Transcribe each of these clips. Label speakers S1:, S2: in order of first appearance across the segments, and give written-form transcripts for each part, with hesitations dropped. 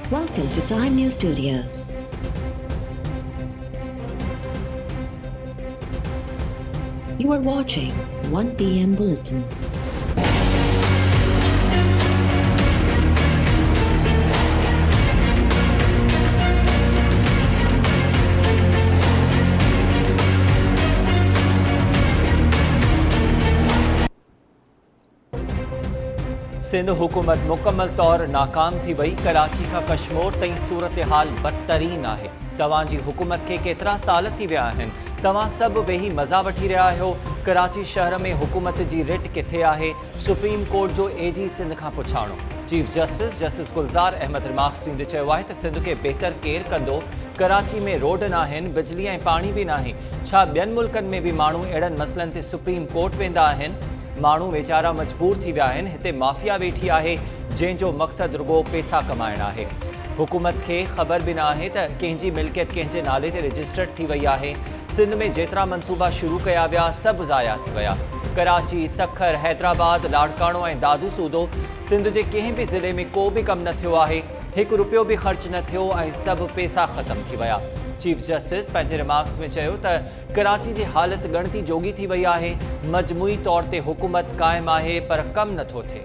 S1: Welcome to Time News Studios. You are watching 1 p.m. Bulletin.
S2: Sindh हुकूमत मुकम्मल तौर नाकाम थी वई। कराची का कश्मीर तई सूरत हाल बदतरीन है। तवांजी हुकूमत के केतरा साल थी विया आहिनि। तवां सब वेही मज़ा वठी रहा हो। कराची शहर में हुकूमत जी रिट किथे आहे? सुप्रीम कोर्ट जो एजी सिंध खां पुछाणो। Chief justice Gulzar Ahmed remarks ॾींदे चयो आहे त सिंध के बेहतर केर कंदो। कराची में रोड नाहिनि, बिजली ऐं पाणी बि नाहे। छा ॿियनि मुल्कनि में बि माण्हू अहिड़नि मसइलनि ते सुप्रीम कोर्ट वेंदा आहिनि? माण्हू वेचारा मजबूर थी विया आहिनि। हिते माफ़िया वेठी आहे जंहिंजो मक़सदु रुगो पैसा कमाइणु आहे। हुकूमत खे ख़बर बि न आहे त कंहिंजी मिल्कियत कंहिंजे नाले ते रजिस्टर्ड थी वई आहे। सिंध में जेतिरा मनसूबा शुरू कया विया सभु ज़ाया थी विया। कराची, सखर, हैदराबाद, लाड़काणो ऐं दादू सूदो सिंध जे कंहिं बि ज़िले में को बि कमु न थियो आहे। हिकु रुपयो बि ख़र्च न थियो ऐं सभु पैसा ख़तमु थी विया। चीफ जस्टिस पंहिंजे रिमार्क्स में चयो त कराची जी हालत ॻणती जोगी थी वई आहे। मजमूई तौर ते हुकूमत क़ाइमु आहे पर कमु नथो थिए।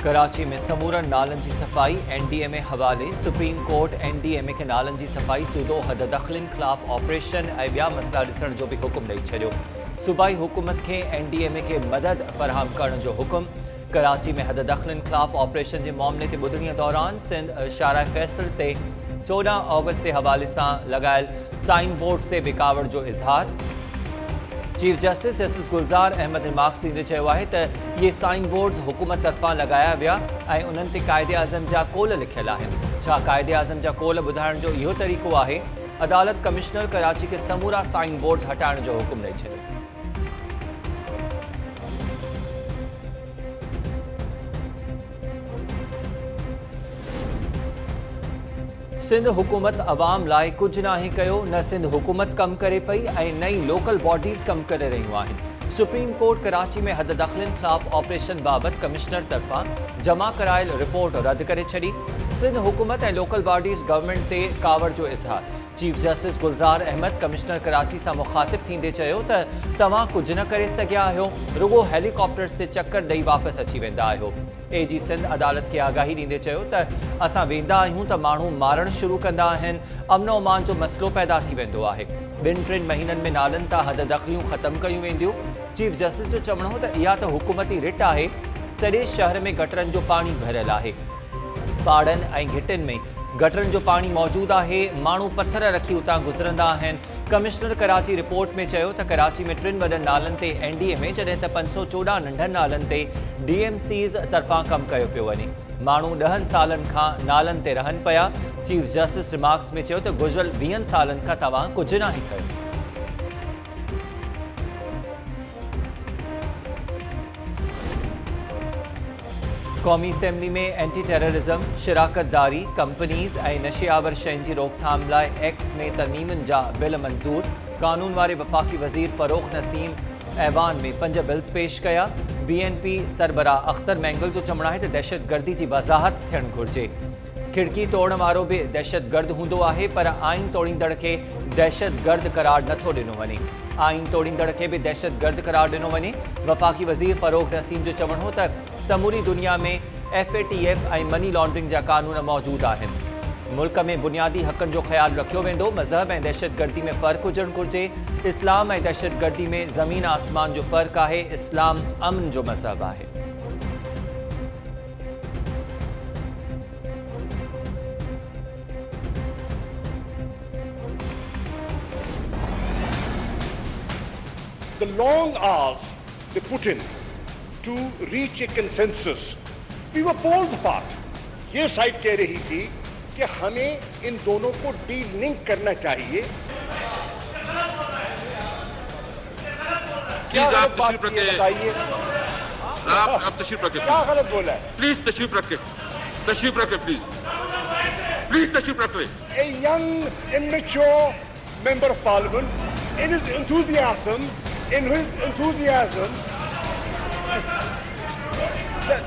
S2: कराची में समूरनि नालनि जी सफ़ाई NDMA हवाले। सुप्रीम कोर्ट NDMA के नालनि जी सफ़ाई सूदो हद दख़लनि ख़िलाफ़ ऑपरेशन ऐं ॿिया मसइला ॾिसण जो बि हुकुम ॾेई छॾियो। सूबाई हुकूमत खे NDMA खे मदद फ़राहम करण जो हुकुम। कराची में हद दख़लनि ख़िलाफ़ ऑपरेशन जे मामले ते ॿुधणीअ दौरान सिंध शाराए फ़ैसल ते 14 ऑगस्ट जे हवाले सां लॻायल साइन बोर्ड्स ते बिकावड़ जो इज़हार। Chief justice Gulzar Ahmed remarks ॾींदे चयो आहे त इहे साइन बोर्ड्स हुकूमत तरफ़ां लॻाया विया ऐं उन्हनि ते क़ाइदे आज़म जा कोल लिखियल आहिनि। छा क़ाइदे आज़म जा कोल ॿुधाइण जो इहो तरीक़ो आहे? अदालत कमिश्नर कराची खे समूरा साइन बोर्ड्स हटाइण जो हुकुम ॾेई छॾियो। सिंध हुकूमत अवाम लाइ कुझु नाहे कयो। न सिंध हुकूमत कमु करे पई ऐं न ई लोकल बॉडीज़ कमु करे रहियूं आहिनि। सुप्रीम कोर्ट कराची में हद दख़लनि ख़िलाफ़ ऑपरेशन बाबति कमिश्नर तरफ़ां जमा करायल रिपोर्ट रद्द करे छॾी। सिंध हुकूमत ऐं लोकल बॉडीज़ गवर्नमेंट ते कावड़ जो इज़हार। Chief justice Gulzar Ahmed commissioner Karachi सां मुख़ातिब थींदे चयो त तव्हां कुझु न करे सघिया आहियो, रुगो हेलीकॉप्टर्स ते चकर ॾेई वापसि अची वेंदा आहियो। एजी सिंध अदालत खे आगाही ॾींदे चयो त असां वेंदा आहियूं त माण्हू मारणु शुरू कंदा आहिनि। अमन अमान जो मसइलो पैदा थी वेंदो आहे। 2-3 महीननि में नालनि तां हद दख़लियूं ख़तमु कयूं वेंदियूं। चीफ जस्टिस जो चवणो हो त इहा त हुकूमती रिट आहे। सॼे शहर में गटरनि जो पाणी भरियल आहे। पहाड़नि ऐं घिटियुनि में गटरनि जो पाणी मौजूदु आहे। माण्हू पत्थर रखी उतां गुज़रंदा आहिनि। कमिश्नर कराची रिपोर्ट में चयो त कराची में 3 वॾनि नालनि ते NDMA जॾहिं त 514 नंढनि नालनि ते DMCs तरफ़ां कमु कयो पियो वञे। माण्हू 10 सालनि खां नालनि ते रहनि पिया। चीफ जस्टिस रिमार्क्स में चयो त गुज़िरियल 20 सालनि खां तव्हां कुझु नाहे कयो। क़ौमी असेंबली में एंटी टेररिज़म, शिराकतदारी, कंपनीज़ ऐं नशेआवर शयुनि जी रोकथाम लाइ एक्ट्स में तरमीमुनि जा बिल मंज़ूर। कानून वारे वफ़ाक़ी वज़ीर फ़रोग़ नसीम ऐवान में 5 बिल्स पेश कया। BNP सरबराह अख्तर मैंगल जो चवणु आहे त दहशतगर्दी जी वज़ाहत थियणु घुरिजे। खिड़की तोड़ण वारो बि दहशतगर्द हूंदो आहे पर आइन तोड़ींदड़ खे दहशतगर्द करार नथो ॾिनो वञे। आइन तोड़ींदड़ खे बि दहशतगर्द करार ॾिनो वञे। वफ़ाक़ी वज़ीर फ़रोग़ नसीम जो चवणु हो त समूरी दुनिया में FATF ऐं मनी लॉन्ड्रिंग जा कानून मौजूदु आहिनि। मुल्क में बुनियादी हक़नि जो ख़्यालु रखियो वेंदो। मज़हब ऐं दहशतगर्दी में फ़र्क़ु हुजणु घुरिजे। इस्लाम ऐं दहशतगर्दी में ज़मीन आसमान जो फ़र्क़ु आहे। इस्लाम अमन जो मज़हब आहे।
S3: The long hours they put in to reach a consensus, we were poles apart. ये साइड कह रही थी कि हमें इन दोनों को डीलिंक करना चाहिए। क्या
S4: प्लीज
S3: गलत
S4: आप
S3: बात
S4: तशरीफ
S3: की है
S4: रखें।
S3: बताइए,
S4: आप तशरीफ रखें,
S3: क्या गलत बोला है?
S4: प्लीज तशरीफ रखें, तशरीफ रखें, प्लीज प्लीज तशरीफ रख लें।
S3: A young, immature member of parliament, in his enthusiasm,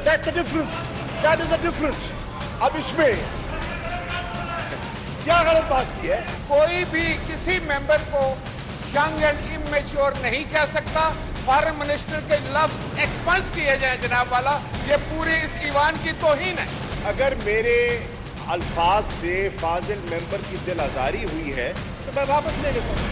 S3: that's the difference. That is the difference. अब इसमें क्या गलत बात की है?
S5: कोई भी किसी मेंबर को यंग एंड इमेच्योर नहीं कह सकता। फॉरेन मिनिस्टर के लफ्ज एक्सपंज किए जाए जनाब वाला, ये पूरी इस ईवान की तौहीन है।
S3: अगर मेरे अल्फाज से फाजिल मेंबर की दिल आजारी हुई है तो मैं वापस ले लेता हूँ।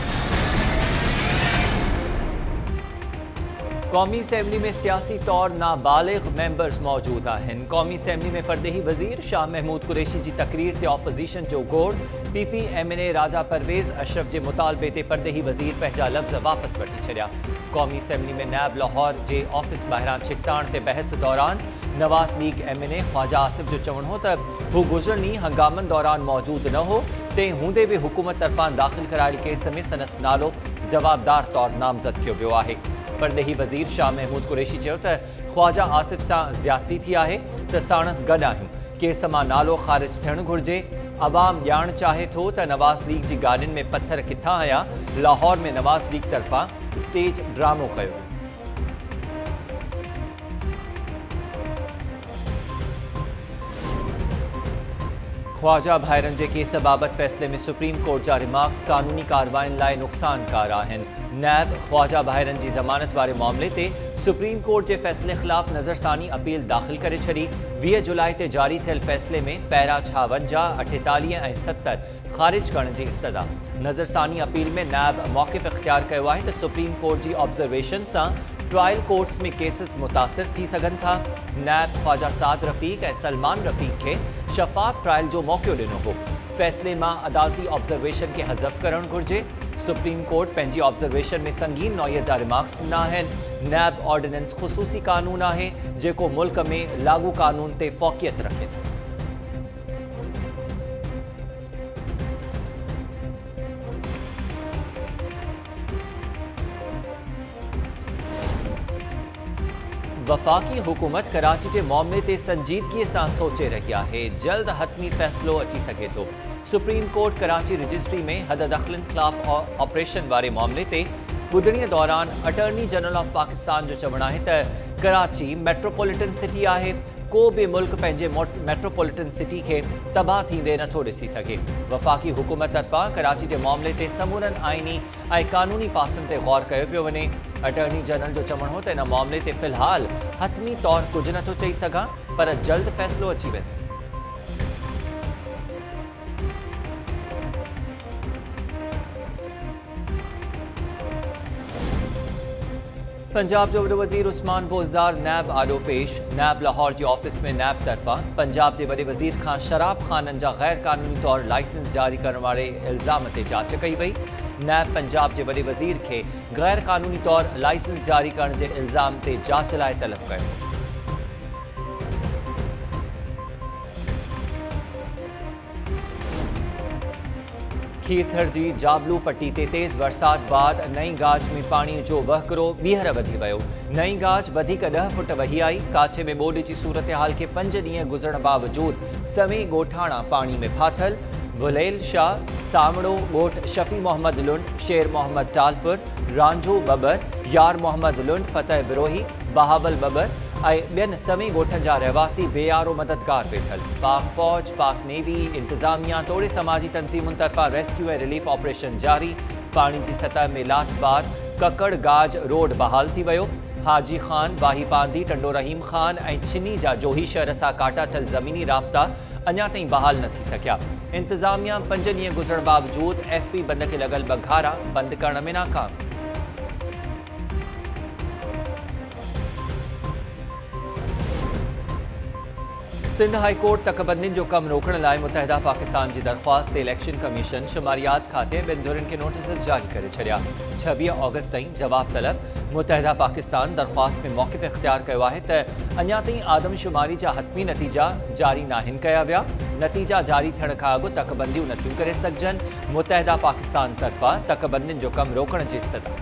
S2: कौमी असम्बली में सियासी तौर नाबालिग मेंबर्स मौजूद हैं। कौमी असम्बली में परदेही वजीर शाह महमूद कुरैशी जी तकरीर ते ऑपोजिशन जो गोड़ PPMNA राजा परवेज अशरफ जे मुतालबे ते परदेही वजीर पंहिंजा लफ्ज़ वापस वठी छॾिया। कौमी असम्बली में नैब लाहौर जे ऑफिस ॿाहिरां छिकटाण ते बहस दौरान नवाज़ लीग MNA ख्वाजा आसिफ जो चवणो हो त हू गुज़िरनी हंगामनि दौरान मौजूद न हो, तंहिं हूंदे बि हुकूमत तरफ़ां दाख़िल करायल केस में संदसि नालो जवाबदार तौर नामज़द कयो वियो आहे। परदेही वज़ीर शाह महमूद कुरैशी चयो त ख्वाजा आसिफ सां ज़्यादती थी आहे त साणस गॾु आहियूं, केस मां नालो ख़ारिज थियणु घुरिजे। अवाम ॼाण चाहे थो त नवाज़ लीग जी गाॾियुनि में पत्थर किथां आया। लाहौर में नवाज़ लीग तरफ़ां स्टेज ड्रामो कयो। ख्वाजा भाइरनि जे केस बाबति फ़ैसिले में सुप्रीम कोर्ट जा रिमार्क्स कानूनी कार्रवाइनि लाइ नुक़सानकार आहिनि। नैब ख्वाजा भाइरनि जी ज़मानत वारे मामले ते सुप्रीम कोर्ट जे फ़ैसिले ख़िलाफ़ नज़रसानी अपील दाख़िल करे छॾी। 20 जुलाई ते जारी थियल फ़ैसिले में पहिरां 56, 48 ऐं 70 ख़ारिज करण जी इस्तदा। नज़रसानी अपील में नैब मौक़िफ़ इख़्तियार कयो आहे त सुप्रीम कोर्ट जी ऑब्ज़र्वेशन सां ट्रायल कोर्ट्स में केसिस मुतासिर थी सघनि था। नैब ख्वाजा साद रफ़ीक ऐं सलमान रफ़ीक खे शफ़ाफ़ ट्रायल जो मौक़ो ॾिनो हो। फ़ैसिले मां अदालती ऑब्ज़र्वेशन खे हज़फ़ करणु घुरिजे। सुप्रीम कोर्ट पंहिंजी ऑब्ज़र्वेशन में संगीन नौइयत जा रिमार्क्स ॾिना आहिनि। नैब ऑर्डिनेंस ख़ुसूसी क़ानून आहे जेको मुल्क में लागू क़ानून ते फ़ौक़ियत रखे थो। वफ़ाक़ी हुकूमत कराची के मामले ते संजीदगी सां सोचे रही है। जल्द हतमी फ़ैसिलो अची सके थो। सुप्रीम कोर्ट कराची रजिस्ट्री में हद दख़लनि ख़िलाफ़ ऑपरेशन वारे मामले ते ॿुधणीअ दौरान अटॉर्नी जनरल ऑफ पाकिस्तान जो चवणु आहे त कराची मेट्रोपॉलिटन सिटी आहे। को भी मुल्क पंहिंजे मेट्रोपॉलिटन सिटी के तबाह थींदे नथो ॾिसी सघे। वफ़ाक़ी हुकूमत तरफ़ां कराची के मामले ते समूरनि आइनी ऐं क़ानूनी पासनि ते गौर कयो पियो वञे। अटॉर्नी जनरल जो चवणु हो त इन मामले ते फ़िलहाल हतमी तौर कुझु नथो चई सघां, पर जल्द फ़ैसिलो अची वेंदो। पंजाब जो वॾो वज़ीर उस्मान बोज़दार नैब आॾो पेश। नैब लाहौर जी ऑफिस में नैब तरफ़ां पंजाब के वॾे वज़ीर खां शराब खाननि जा गैर क़ानूनी तौर लाइसेंस जारी करण वारे इल्ज़ाम ते जांच कई वई। नैब पंजाब के वॾे वज़ीर खे गैर क़ानूनी तौर लाइसेंस जारी करण के इल्ज़ाम ते जांच लाइ तलब कयो। खीरथर जी जाबलू पट्टी ते तेज़ बरसात बाद नई गाज में पानी जो वहकरो ॿीहर वधी वियो। नई गाज वधीक 10 फुट वही आई। काछे में ॿोॾि जी सूरत हाल के 5 ॾींहं गुज़रण बावजूद समें ॻोठाणा पानी में फाथल। बुलेल शाह, सामड़ो ॻोठ शफ़ी मोहम्मद लुंड, शेर मोहम्मद टालपुर, रांझो बबर, यार मोहम्मद लुंड, फतेह बिरोही, बहावल बबर ऐं ॿियनि समें ॻोठनि जा रहवासी बेयारो मददगार वेठल। पाक फ़ौज, पाक नेवी, इंतज़ामिया तोड़े समाजी तंज़ीमुनि तरफ़ां रेस्क्यू ऐं रिलीफ ऑपरेशन जारी। पानी जी सतह में लाठ बाद ककड़ गाज रोड बहाल थी वियो। हाजी खान, वाही पांदी, टंडो रहीम खान ऐं छिनी जा जोही शहर सां काटा थियल ज़मीनी राब्ता अञा ताईं बहाल न थी सघिया। इंतज़ामिया 5 ॾींहं गुज़रण बावजूद FP बंद खे लॻल बघारा बंदि करण में नाकाम। सिंध हाई कोर्ट तकबंदियुनि जो कम रोकण लाइ मुतहदा पाकिस्तान की दरख्वास्त इलेक्शन कमीशन शुमारियात खाते ॿिनि धुरनि खे नोटिस जारी करे छॾिया। 26 ऑगस्ट ताईं जवाब तलब। मुतहदा पाकिस्तान दरख्वास्त में मौक़िफ़ इख़्तियार कयो आहे त अञा ताईं आदमशुमारी जा हतमी नतीजा जारी नाहिनि कया विया। नतीजा जारी थियण खां अॻु तकबंदियूं नथियूं करे सघजनि। मुतहदा पाकिस्तान तरफ़ां तकबंदियुनि जो कम रोकण जी इस्तदा।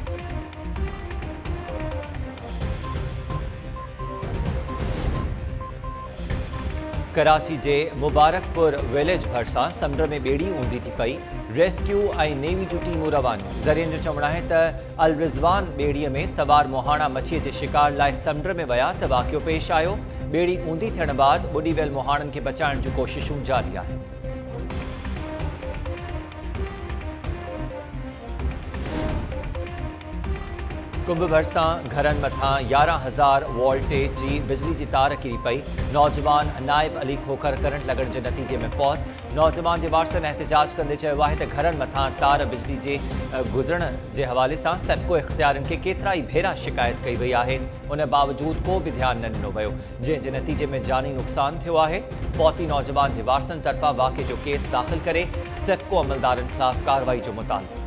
S2: कराची जे मुबारकपुर विलेज भरिसां समुंड में ॿेड़ी ऊंधी थी पई। रेस्क्यू ऐं नेवी जूं टीमूं रवानियूं। ज़रियनि जो चवणु आहे त अल रिज़वान ॿेड़ीअ में सवार मोहाणा मछीअ जे शिकार लाइ समुंड में विया त वाक़ियो पेश आयो। ॿेड़ी ऊंधी थियण बाद ॿुॾी वियल मोहाणनि खे बचाइण जूं कोशिशूं जारी आहिनि। कुंभ भरिसां घरनि मथां 11,000 वोल्टेज जी बिजली जी तार किरी पई। नौजवान नाइब अली खोखर करंट लॻण जे नतीजे में फौत। नौजवान जे वारसनि एहतिजाज कंदे चयो आहे त घरनि मथां तार बिजली जे गुज़रण जे हवाले सां सेप्को इख़्तियारनि खे केतिरा ई भेरा शिकायत कई वई आहे। उन बावजूद को बि ध्यानु न ॾिनो वियो, जंहिं जे नतीजे में जानी नुक़सान थियो आहे। फौती नौजवान जे वारसनि तरफ़ां वाक़े जो केस दाख़िल करे सेप्को अमलदारनि ख़िलाफ़ कार्रवाई जो मुतालबो।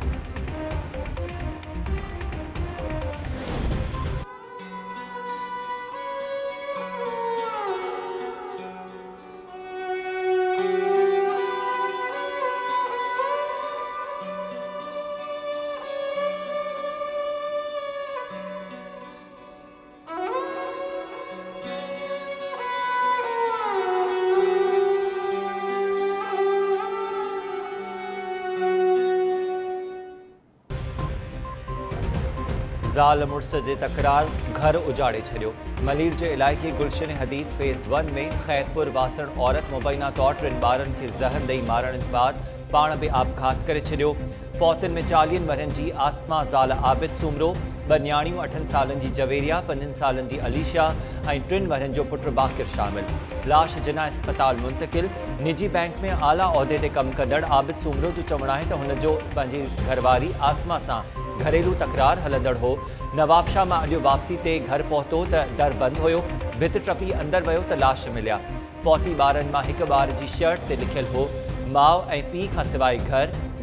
S2: ज़ाल मुड़स जे तकरार घर उजाड़े छॾियो। मलीर जे इलाइक़े गुलशन हदीद फेज़ 1 में खैरपुर वासण औरत मुबैना तौर 3 ॿारनि खे ज़हर ॾेई मारण जे बाद पाण बि आपघात करे छॾियो। फौतनि में 40 वरनि जी आसमा ज़ाल आबिद सूमरो, 2 न्याणियूं 8 सालनि जी जवेरिया, 5 सालनि जी अलीशा ऐं 3 वरनि जो पुटु बाकिर शामिल। लाश जिना अस्पताल मुंतकिल। निजी बैंक में आला उहिदे ते कमु कंदड़ आबिद सूमरो जो चवणु आहे त हुन जो पंहिंजी घरवारी आसमा सां घरेलू तकरार हलंदड़ हो। नवाबशाह मां अॼु वापसी ते घर पहुतो त दर बंदि हुयो। भित टपी अंदरि वियो त लाश मिलिया। फौती ॿारनि मां हिकु ॿार जी शर्ट ते लिखियलु हो, माउ ऐं पीउ खां सवाइ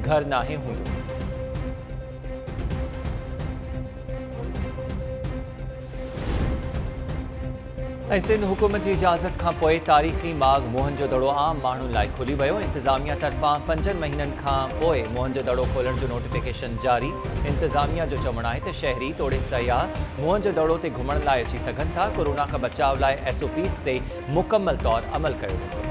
S2: घर नाहे हूंदो। ऐं सिंध हुकूमत जी इजाज़त खां पोइ तारीख़ी माॻ मोहनजोदड़ो आम माण्हुनि लाइ खुली वियो। इंतिज़ामिया तरफ़ां 5 महीननि खां पोइ मोहनजोदड़ो खोलण जो नोटिफिकेशन जारी। इंतिज़ामिया जो चवणु आहे त शहरी तोड़े सयाह मोहनजोदड़ो ते घुमण लाइ अची सघनि था। कोरोना खां बचाव लाइ SOPs ते मुकमल तौरु अमल कयो वेंदो।